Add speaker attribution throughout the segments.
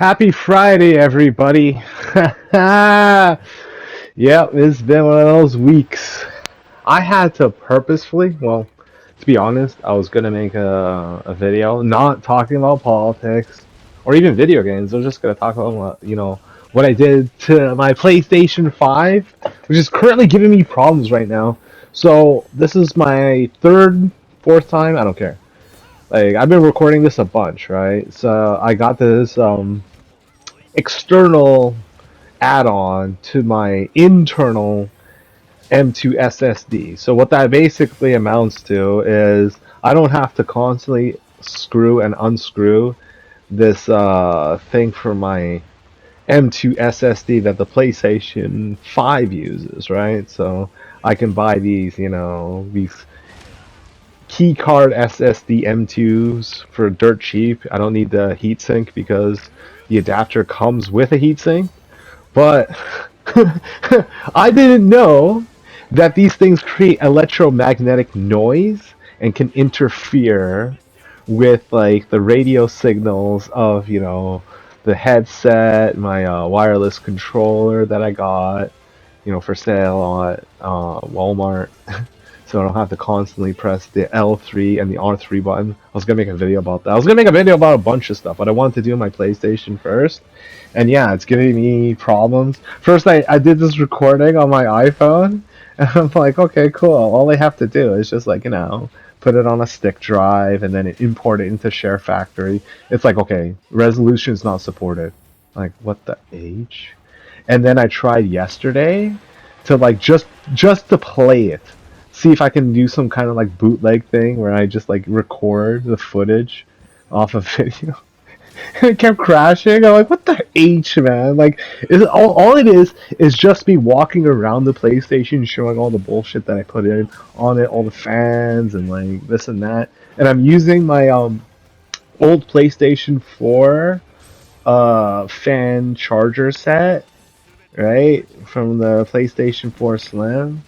Speaker 1: Happy Friday, everybody. Yep, it's been one of those weeks. I had to purposefully, well, to be honest, I was gonna make a video not talking about politics or even video games. I was just gonna talk about what I did to my PlayStation 5, which is currently giving me problems right now. So this is my third, fourth time. I don't care. Like I've been recording this a bunch, right? So I got this external add-on to my internal M2 SSD. So what that basically amounts to is I don't have to constantly screw and unscrew this thing for my M2 SSD that the PlayStation 5 uses, right? So I can buy these key card SSD M2s for dirt cheap. I don't need the heatsink because the adapter comes with a heatsink. But I didn't know that these things create electromagnetic noise and can interfere with like the radio signals of the headset, my wireless controller that I got for sale at Walmart. So I don't have to constantly press the L3 and the R3 button. I was gonna make a video about that. I was gonna make a video about a bunch of stuff, but I wanted to do my PlayStation first. And yeah, it's giving me problems. First, I did this recording on my iPhone, and I'm like, okay, cool. All I have to do is just like, put it on a stick drive and then import it into Share Factory. It's like, okay, resolution is not supported. Like, what the H? And then I tried yesterday to like just to play it, see if I can do some kind of like bootleg thing where I just like record the footage off of video. It kept crashing. I'm like, what the H, man? Like, all it is just me walking around the PlayStation, showing all the bullshit that I put in on it, all the fans and like this and that. And I'm using my old PlayStation 4 fan charger set, right, from the PlayStation 4 Slim,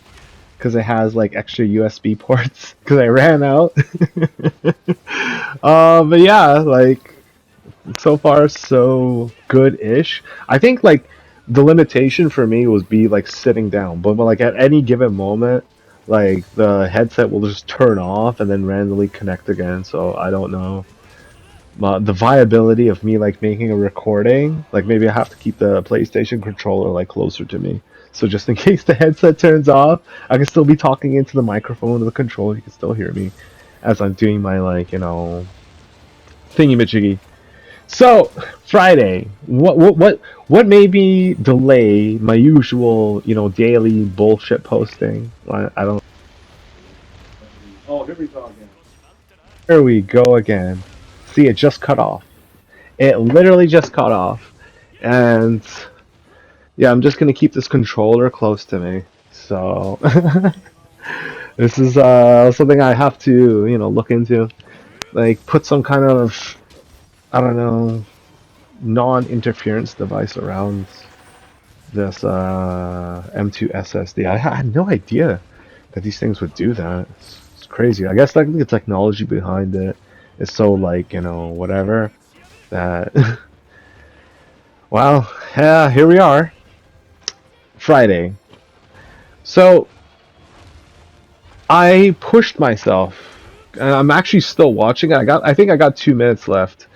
Speaker 1: because it has like extra USB ports because I ran out. But yeah, like so far so good-ish. I think like the limitation for me was be like sitting down, but like at any given moment, like the headset will just turn off and then randomly connect again. So I don't know. The viability of me like making a recording, like maybe I have to keep the PlayStation controller like closer to me. So just in case the headset turns off, I can still be talking into the microphone of the controller. You can still hear me as I'm doing my like, thingy majiggy. So Friday, what made me delay my usual, daily bullshit posting? I don't. Oh, here we go again. Here we go again. See, it just cut off. It literally just cut off, and yeah, I'm just gonna keep this controller close to me. So this is something I have to, look into. Like put some kind of, I don't know, non-interference device around this M2 SSD. I had no idea that these things would do that. It's crazy. I guess like the technology behind it is so like, whatever that. Well, yeah, here we are. Friday. So I pushed myself, and I'm actually still watching it. I think I got 2 minutes left.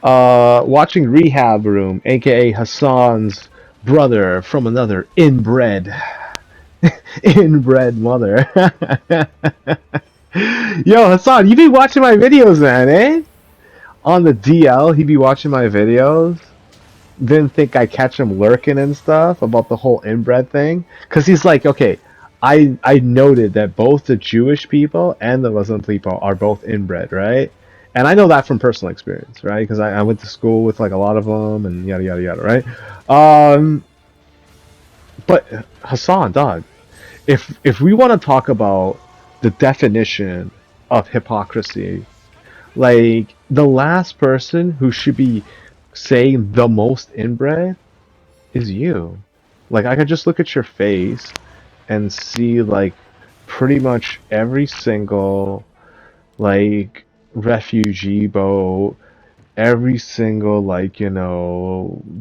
Speaker 1: Watching Rehab Room, aka Hassan's brother from another inbred, inbred mother. Yo, Hassan, you be watching my videos, man, eh? On the DL, he be watching my videos. Didn't think I catch him lurking and stuff about the whole inbred thing, because he's like, okay, I noted that both the Jewish people and the Muslim people are both inbred, right? And I know that from personal experience, right? Because I went to school with like a lot of them and yada yada yada, right? But Hassan, dog, if we want to talk about the definition of hypocrisy, like the last person who should be saying the most inbred is you. Like I could just look at your face and see like pretty much every single like refugee boat every single, like,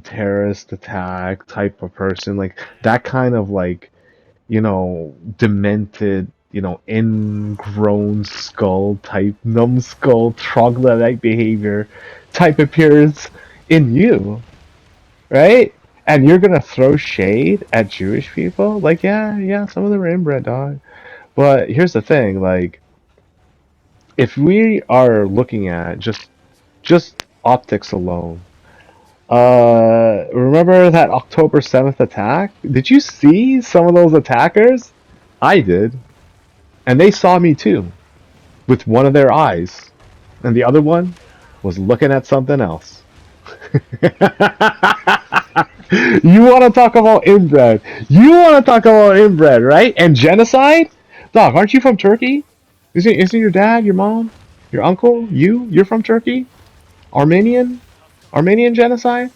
Speaker 1: terrorist attack type of person, like that kind of, like, demented, ingrown skull type, numbskull, troglodyte behavior type appearance in you, right? And you're gonna throw shade at Jewish people? Like, yeah, yeah, some of them are inbred, dog. But here's the thing, like, if we are looking at just optics alone, remember that October 7th attack? Did you see some of those attackers? I did. And they saw me too, with one of their eyes. And the other one was looking at something else. You want to talk about inbred? You want to talk about inbred, right? And genocide? Dog, aren't you from Turkey? Isn't your dad, your mom, your uncle, you're from Turkey? Armenian? Armenian genocide?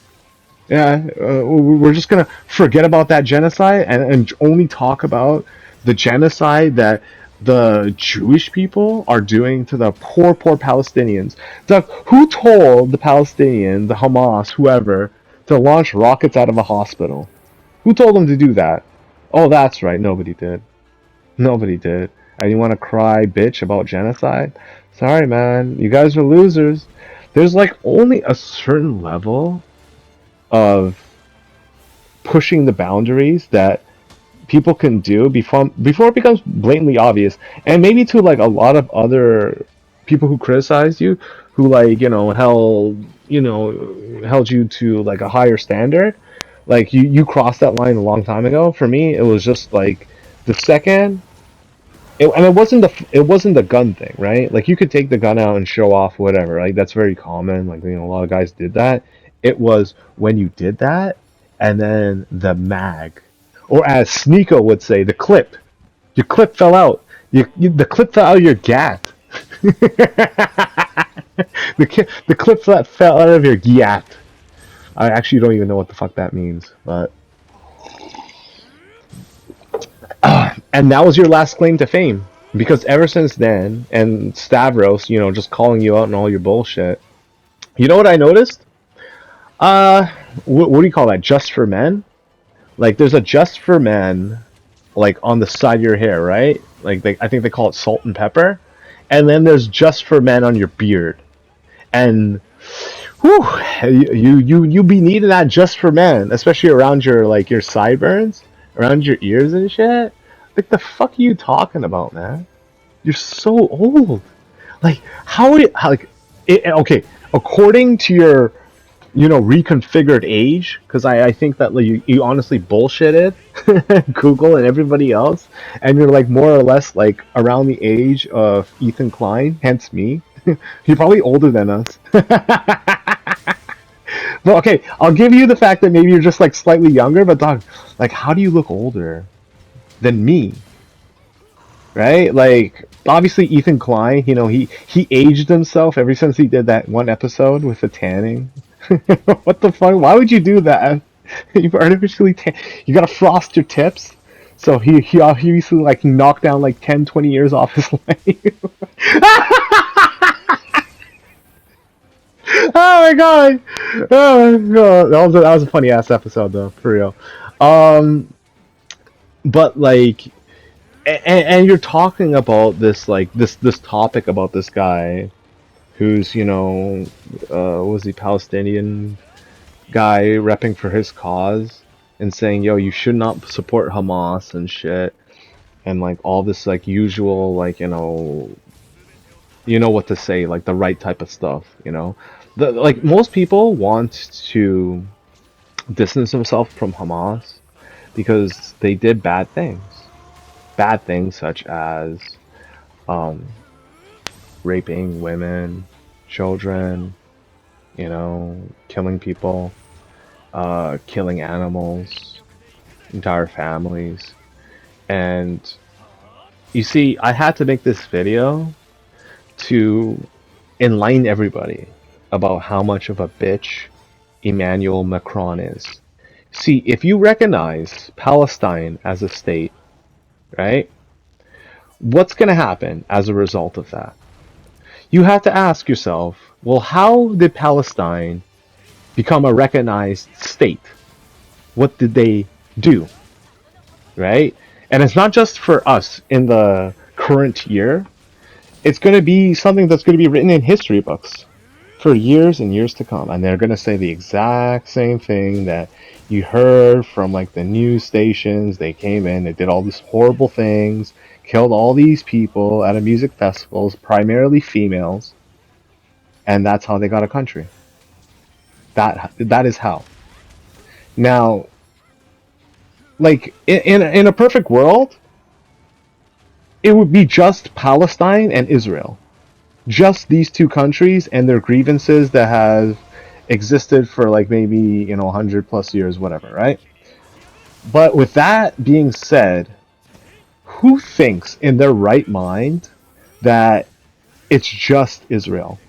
Speaker 1: Yeah, we're just gonna forget about that genocide and only talk about the genocide that the Jewish people are doing to the poor Palestinians. Doug, who told the Palestinians, the Hamas, whoever, to launch rockets out of a hospital? Who told them to do that? Oh, that's right, nobody did. Nobody did. And you want to cry bitch about genocide? Sorry, man, you guys are losers. There's like only a certain level of pushing the boundaries that people can do before it becomes blatantly obvious, and maybe to like a lot of other people who criticize you, who, like, held you to like a higher standard. Like, you crossed that line a long time ago. For me, it was just like the second and it wasn't the gun thing, right? Like, you could take the gun out and show off whatever, like that's very common, like, a lot of guys did that. It was when you did that, and then the mag, or as Sneeko would say, the clip. Your clip fell out. The clip fell out of your gat. The clip that fell out of your gat. I actually don't even know what the fuck that means, but and that was your last claim to fame. Because ever since then, and Stavros, just calling you out and all your bullshit. You know what I noticed? Uh, what do you call that? Just for men? Like, there's a just for men, like, on the side of your hair, right? Like, I think they call it salt and pepper. And then there's just for men on your beard. And whew, you be needing that just for men, especially around your, like, your sideburns, around your ears and shit. Like, the fuck are you talking about, man? You're so old. Like, like, okay, according to your, reconfigured age, because I think that, like, you honestly bullshitted Google and everybody else, and you're, like, more or less, like, around the age of Ethan Klein, hence me. You're probably older than us. But okay, I'll give you the fact that maybe you're just, like, slightly younger, but dog, like, how do you look older than me? Right? Like, obviously Ethan Klein, he aged himself ever since he did that one episode with the tanning. What the fuck? Why would you do that? You artificially you gotta frost your tips. So he obviously, like, knocked down like 10, 20 years off his life. Oh my god! Oh my god! That was a funny ass episode though, for real. Um, but like, and you're talking about this, like, this topic about this guy who's, was he Palestinian guy repping for his cause and saying, yo, you should not support Hamas and shit, and like all this, like, usual, like, what to say, like the right type of stuff, like, most people want to distance themselves from Hamas because they did bad things such as um, raping women, children, killing people, killing animals, entire families. And you see, I had to make this video to enlighten everybody about how much of a bitch Emmanuel Macron is. See, if you recognize Palestine as a state, right? What's going to happen as a result of that? You have to ask yourself, Well, how did Palestine become a recognized state? What did they do, right? And it's not just for us in the current year. It's going to be something that's going to be written in history books for years and years to come. And they're going to say the exact same thing that you heard from like the news stations. They came in, they did all these horrible things, killed all these people at a music festivals, primarily females, and that's how they got a country. That is how. Now, like in a perfect world, it would be just Palestine and Israel. Just these two countries and their grievances that have existed for like maybe 100 plus years, whatever, right? But with that being said, who thinks in their right mind that it's just Israel?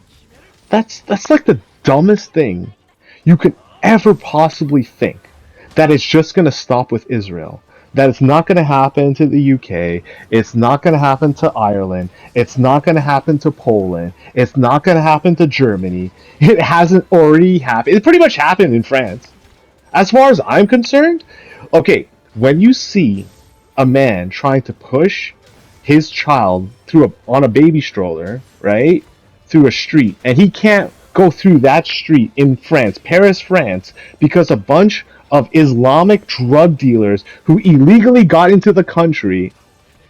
Speaker 1: That's like the dumbest thing you could ever possibly think, that it's just going to stop with Israel. That it's not going to happen to the UK. It's not going to happen to Ireland. It's not going to happen to Poland. It's not going to happen to Germany. It hasn't already happened. It pretty much happened in France. As far as I'm concerned, okay, when you see a man trying to push his child on a baby stroller, right, through a street, and he can't go through that street in France, Paris, France, because a bunch of Islamic drug dealers who illegally got into the country,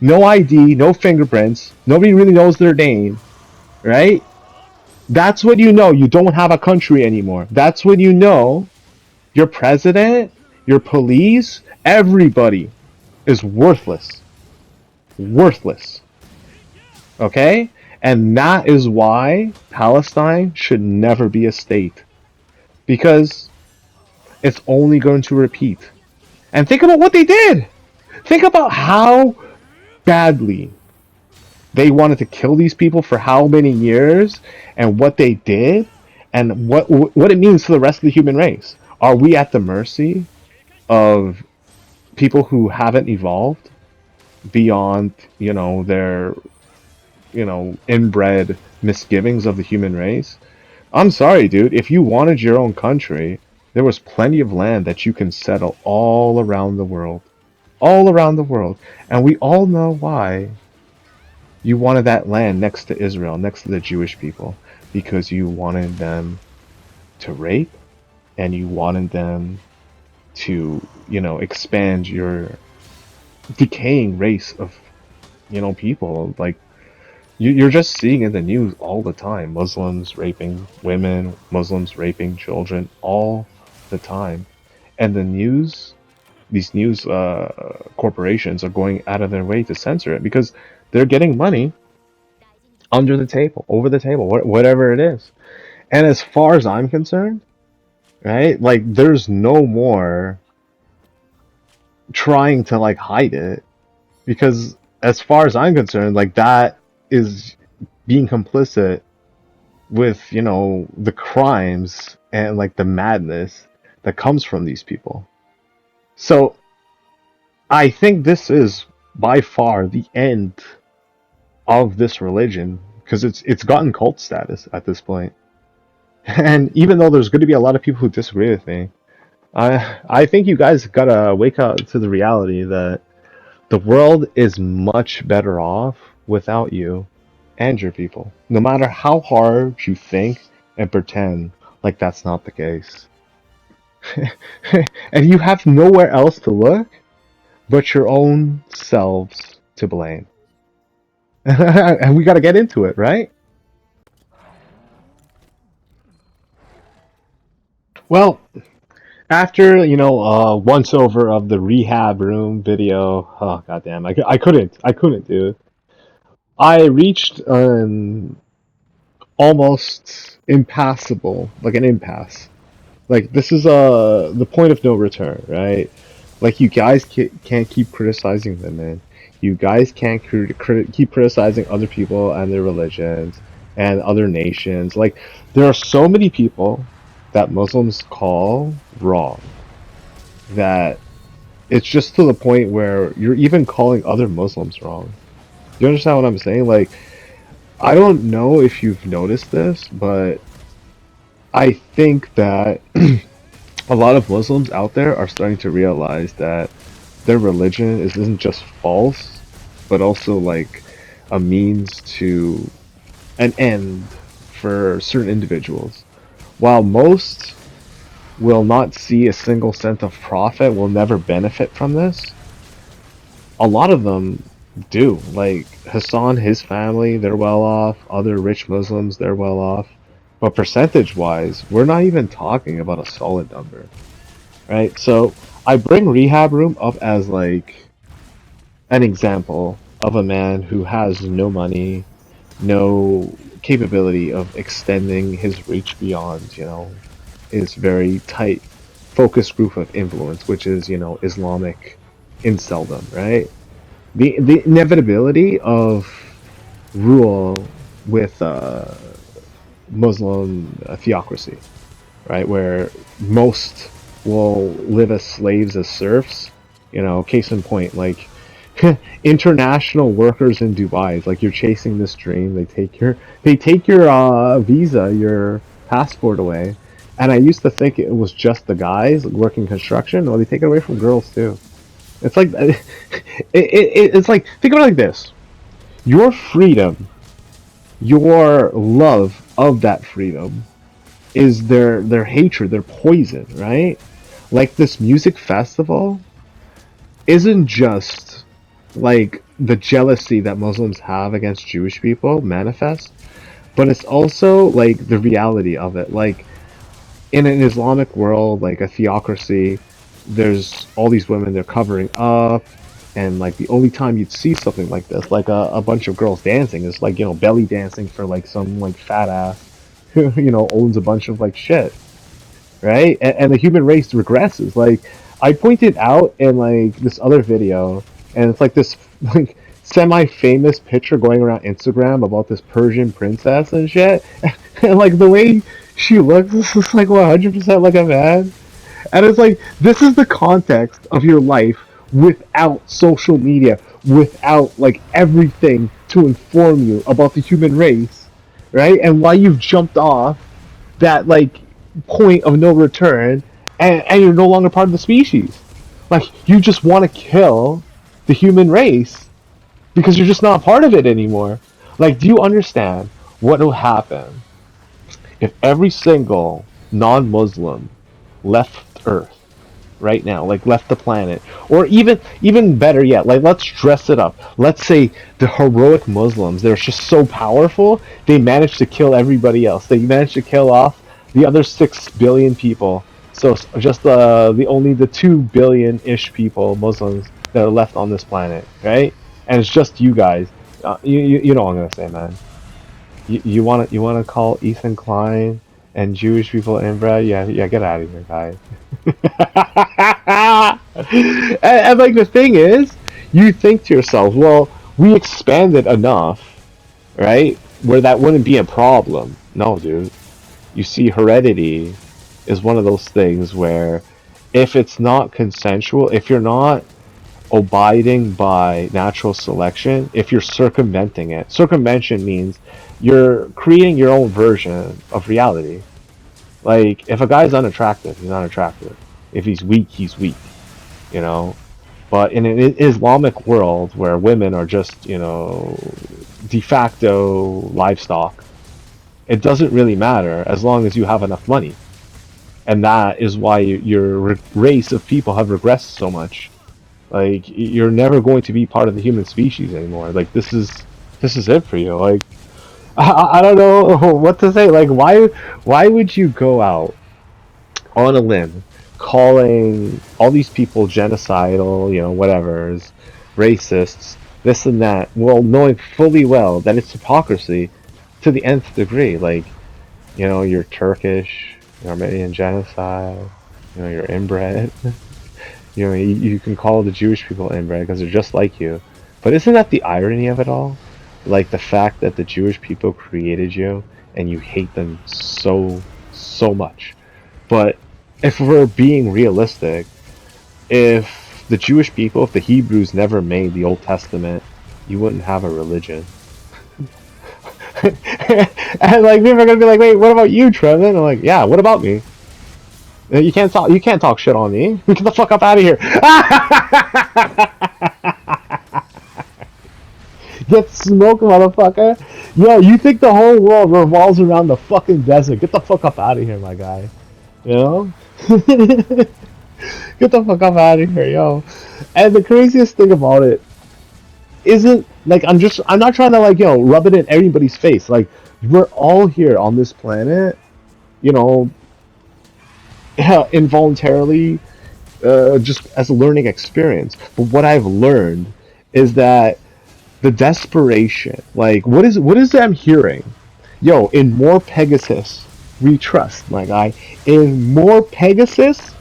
Speaker 1: no ID, no fingerprints, nobody really knows their name, right? That's when you know you don't have a country anymore. That's when you know your president, your police, everybody is worthless. Worthless. Okay? And that is why Palestine should never be a state. Because it's only going to repeat. And think about what they did! Think about how badly they wanted to kill these people for how many years, and what they did, and what it means to the rest of the human race. Are we at the mercy of people who haven't evolved beyond, their, inbred misgivings of the human race? I'm sorry, dude. If you wanted your own country, there was plenty of land that you can settle all around the world. All around the world. And we all know why you wanted that land next to Israel, next to the Jewish people. Because you wanted them to rape, and you wanted them to, expand your decaying race of, people. Like, you're just seeing in the news all the time. Muslims raping women, Muslims raping children, all the time. And these news corporations are going out of their way to censor it because they're getting money under the table, over the table, whatever it is. And as far as I'm concerned, right, like there's no more trying to like hide it, because as far as I'm concerned, like that is being complicit with, the crimes and like the madness that comes from these people. So I think this is by far the end of this religion, because it's gotten cult status at this point. And even though there's going to be a lot of people who disagree with me, I think you guys gotta wake up to the reality that the world is much better off without you and your people. No matter how hard you think and pretend like that's not the case. And you have nowhere else to look but your own selves to blame. And we gotta get into it, right? Well, after, once over of the rehab room video, oh goddamn, I couldn't, dude. I reached an almost impassable, like an impasse. Like this is the point of no return, right? Like you guys can't keep criticizing them, man. You guys can't keep criticizing other people and their religions and other nations. Like there are so many people that Muslims call wrong that it's just to the point where you're even calling other Muslims wrong. Do you understand what I'm saying? Like I don't know if you've noticed this, but I think that a lot of Muslims out there are starting to realize that their religion isn't just false, but also like a means to an end for certain individuals. While most will not see a single cent of profit, will never benefit from this, a lot of them do. Like Hassan, his family, they're well off. Other rich Muslims, they're well off. But percentage wise, we're not even talking about a solid number, right? So I bring Rehab Room up as like an example of a man who has no money, no capability of extending his reach beyond, his very tight focus group of influence, which is, Islamic inceldom, right? The inevitability of rule with Muslim theocracy, right? Where most will live as slaves, as serfs. Case in point, like international workers in Dubai. It's like you're chasing this dream. They take your visa, your passport away. And I used to think it was just the guys working construction. No, they take it away from girls too. It's like it's like think of it like this: your freedom, your love of that freedom is their hatred, their poison, right? Like this music festival isn't just like the jealousy that Muslims have against Jewish people manifest, but it's also like the reality of it. Like in an Islamic world, like a theocracy, there's all these women they're covering up, and like the only time you'd see something like this, like a bunch of girls dancing, is like belly dancing for like some like fat ass who owns a bunch of like shit, right? And the human race regresses. Like I pointed out in like this other video, and it's like this like semi-famous picture going around Instagram about this Persian princess and shit, and like the way she looks is just like 100% like a man. And it's like this is the context of your life without social media, without like everything to inform you about the human race, right? And why you've jumped off that like point of no return, and you're no longer part of the species. Like you just want to kill the human race because you're just not part of it anymore. Like, do you understand what will happen if every single non-Muslim left Earth right now, like left the planet, or even better yet, like let's dress it up. Let's say the heroic Muslims, they're just so powerful, they managed to kill everybody else. They managed to kill off the other 6 billion people. So just the 2 billion ish people, Muslims that are left on this planet, right? And it's just you guys. You know what I'm gonna say, man. You wanna call Ethan Klein and Jewish people inbred? Yeah, yeah, get out of here, guys. And like the thing is, you think to yourself, well, we expanded enough, right? Where that wouldn't be a problem. No, dude. You see, heredity is one of those things where if it's not consensual, if you're not abiding by natural selection, if you're circumventing it, circumvention means you're creating your own version of reality. Like, if a guy's unattractive, he's unattractive. If he's weak, he's weak, you know? But in an Islamic world where women are just, de facto livestock, it doesn't really matter as long as you have enough money. And that is why your race of people have regressed so much. Like, you're never going to be part of the human species anymore. Like, this is it for you. Like, I don't know what to say. Like, why would you go out on a limb calling all these people genocidal, whatever's, racists, this and that, while knowing fully well that it's hypocrisy to the nth degree. Like, you're Turkish, you're Armenian genocide, you're inbred. You can call the Jewish people inbred because they're just like you. But isn't that the irony of it all? Like the fact that the Jewish people created you and you hate them so, so much. But if we're being realistic, if the Jewish people, if the Hebrews never made the Old Testament, you wouldn't have a religion. And like people are gonna be like, wait, what about you, Trevin? I'm like, yeah, what about me? You can't talk shit on me. Get the fuck up out of here. Get smoked, motherfucker. Yo, you think the whole world revolves around the fucking desert? Get the fuck up out of here, my guy. You know? Get the fuck up out of here, yo. And the craziest thing about it isn't like I'm not trying to like rub it in everybody's face. Like we're all here on this planet, you know, involuntarily, just as a learning experience. But what I've learned is that the desperation, like what is it I'm hearing? Yo, in more Pegasus, we trust, my guy. In more Pegasus,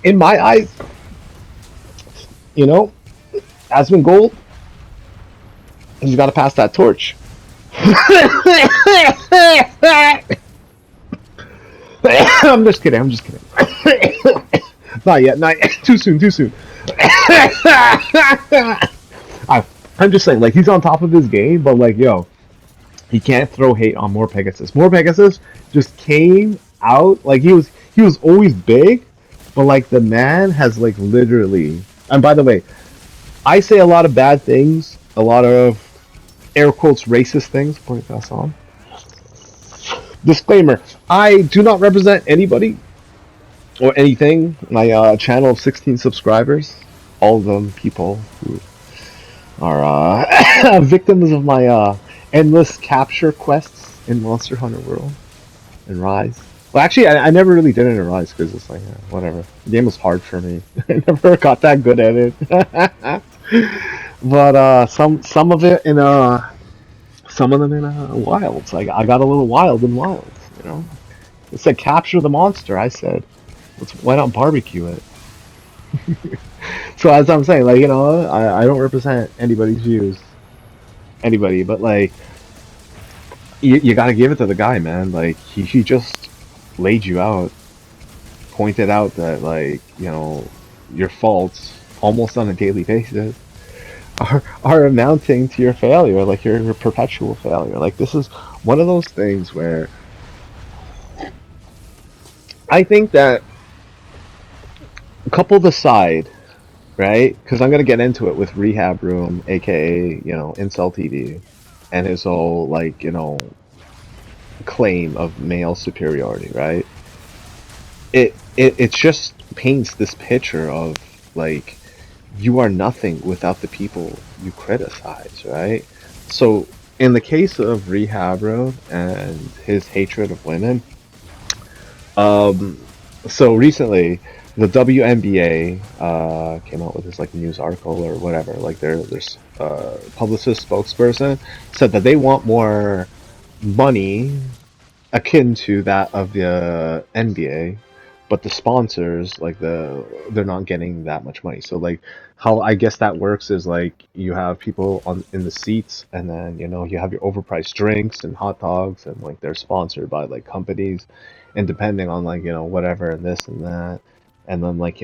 Speaker 1: in my eyes, you know, Asmon Gold, he's got to pass that torch. I'm just kidding. I'm just kidding. Not yet. Not yet. Too soon. Too soon. I, I'm just saying, like he's on top of his game, but like, yo, he can't throw hate on More Pegasus. More Pegasus just came out like he was always big, but like the man has like literally. And by the way, I say a lot of bad things, a lot of air quotes racist things. Point us on. Disclaimer: I do not represent anybody or anything. My channel of 16 subscribers, all of them people who are victims of my endless capture quests in Monster Hunter World and Rise. Well, actually, I never really did it in Rise because it's like whatever. The game was hard for me. I never got that good at it. But some of it in some of them in Wilds. I got a little wild in Wilds. You know, it said capture the monster. I said, why not barbecue it? So as I'm saying, like I don't represent anybody's views, anybody, but like you got to give it to the guy, man. Like he just laid you out, pointed out that like your faults almost on a daily basis are amounting to your failure, like your perpetual failure. Like this is one of those things where I think that coupled aside, right? Because I'm gonna get into it with Rehab Room, aka Incel TV, and his whole like claim of male superiority, right? It just paints this picture of like you are nothing without the people you criticize, right? So in the case of Rehab Room and his hatred of women, um, so recently the WNBA came out with this like news article or whatever. Like their publicist spokesperson said that they want more money akin to that of the NBA, but the sponsors like they're not getting that much money. So like how I guess that works is like you have people on in the seats, and then you have your overpriced drinks and hot dogs, and like they're sponsored by like companies, and depending on like whatever and this and that, and then like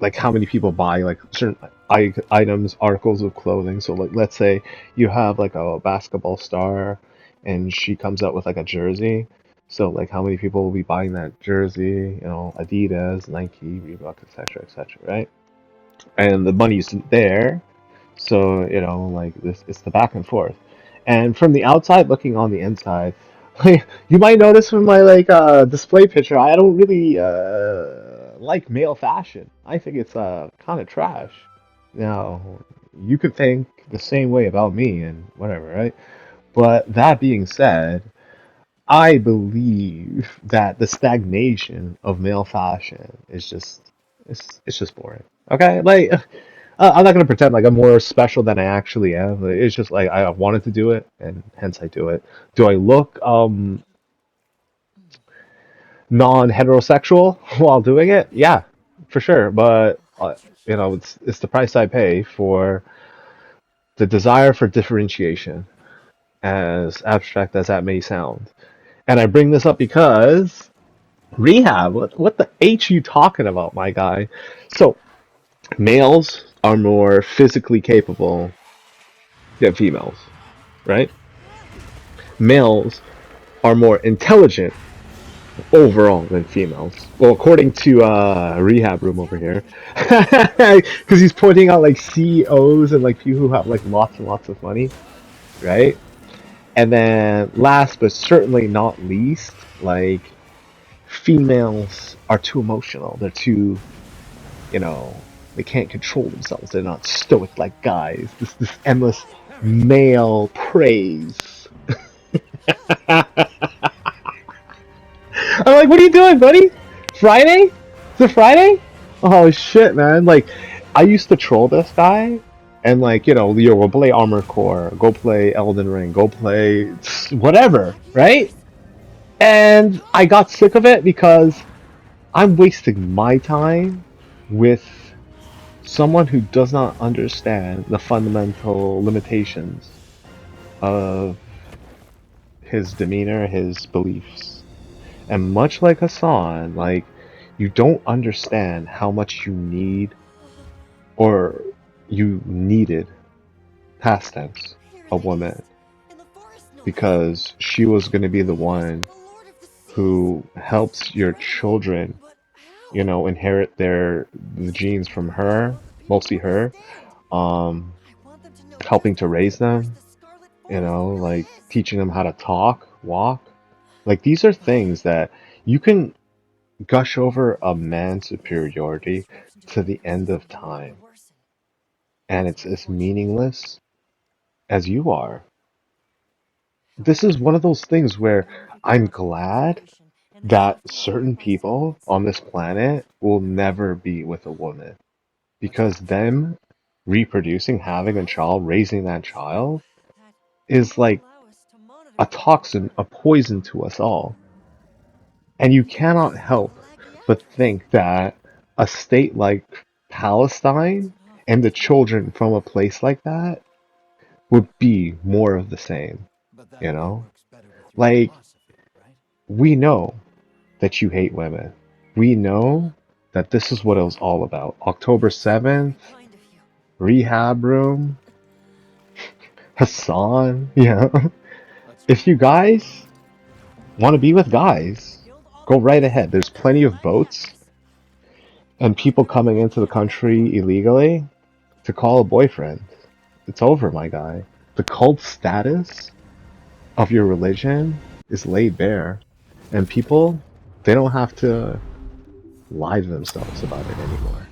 Speaker 1: like how many people buy like certain items, articles of clothing. So like let's say you have like a basketball star and she comes out with like a jersey. So like how many people will be buying that jersey, Adidas, Nike, Reebok, etc., etc., right? And the money's there. So, like this it's the back and forth. And from the outside looking on the inside, like you might notice from my like display picture, I don't really like male fashion. I think it's kind of trash. Now, you could think the same way about me and whatever, right? But that being said, I believe that the stagnation of male fashion is just it's just boring. Okay, like I'm not gonna pretend like I'm more special than I actually am. It's just like I wanted to do it, and hence I do it. Do I look non-heterosexual while doing it? Yeah, for sure. But it's the price I pay for the desire for differentiation, as abstract as that may sound. And I bring this up because Rehab? What the H you talking about, my guy? So, males are more physically capable than females, right? Males are more intelligent overall than females. Well, according to Rehab Room over here, because he's pointing out like CEOs and like people who have like lots and lots of money, right? And then last but certainly not least, like females are too emotional. They're too, you know, they can't control themselves. They're not stoic like guys. This endless male praise. I'm like, what are you doing, buddy? Friday? Is it Friday? Oh shit, man! Like, I used to troll this guy, and like, Leo, go play Armor Core, go play Elden Ring, go play whatever, right? And I got sick of it because I'm wasting my time with someone who does not understand the fundamental limitations of his demeanor, his beliefs. And much like Hassan, like, you don't understand how much you need or you needed, past tense, a woman because she was going to be the one who helps your children, inherit the genes from her, mostly her, um, helping to raise them, like teaching them how to talk, walk. Like these are things that you can gush over a man's superiority to the end of time, and it's as meaningless as you are. This is one of those things where I'm glad that certain people on this planet will never be with a woman because them reproducing, having a child, raising that child is like a toxin, a poison to us all. And you cannot help but think that a state like Palestine and the children from a place like that would be more of the same, you know? Like, we know that you hate women. We know that this is what it was all about. October 7th, Rehab Room, Hassan, If you guys want to be with guys, go right ahead. There's plenty of boats and people coming into the country illegally to call a boyfriend. It's over, my guy. The cult status of your religion is laid bare. And people, they don't have to lie to themselves about it anymore.